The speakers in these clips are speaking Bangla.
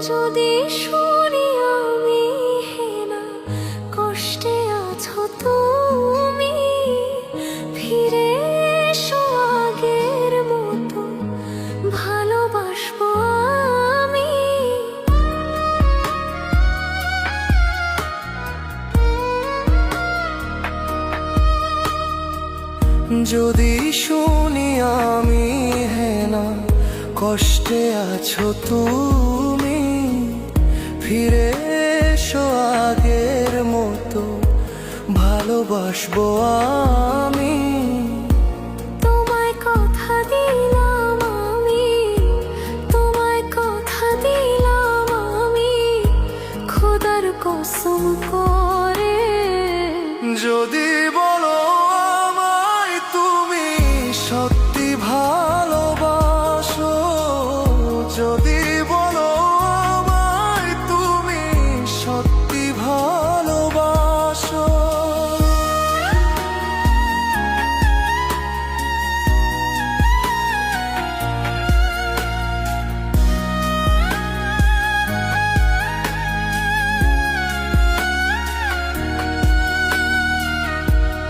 যদি শুনি আমি হেনা কষ্টে আছো তুমি, ফিরে এসো আগের মতো ভালোবাসবো আমি। যদি শুনি আমি হেনা কষ্টে আছো তুমি, ফিরে এসো আগের মতো ভালোবাসবো আমি। তোমায় কথা দিলাম আমি, তোমায় কথা দিলাম আমি, খোদার কসম করে। যদি বলো আমায় তুমি সত্যি ভালোবাসো, যদি বলো আমায় তুমি সত্যি ভালোবাসো,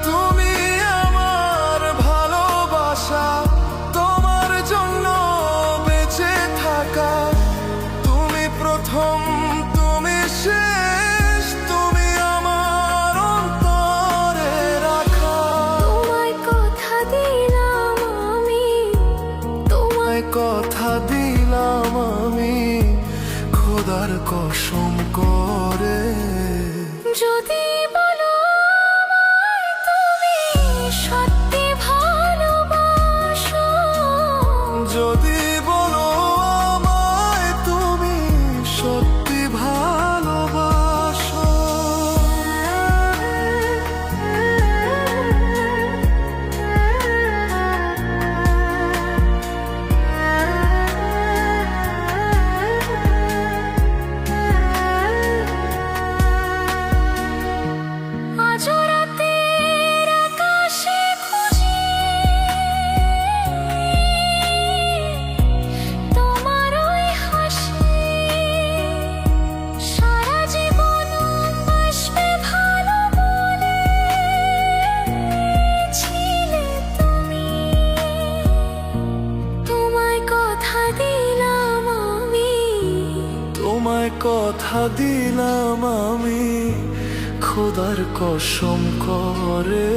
তুমি আমার ভালোবাসা, তোমার জন্য বেঁচে থাকা, তুমি প্রথম তুমি শেষ, তুমি আমার অন্তরে রাখা। তোমায় কথা দিলাম আমি, তোমায় কথা দিলাম আমি খোদার কসম করে। যদি বলো আমায় তুমি সত্যি ভালোবাসো, যদি বলো আমায় তুমি সত্যি ভালোবাসো, আজ রাতের আকাশে খুঁজি তোমার ওই হাসি, সারা জীবন বাসবে ভালো বলেছিলে তুমি। তোমায় কথা দিলাম আমি, তোমায় কথা দিলাম আমি খোদার কসম করে।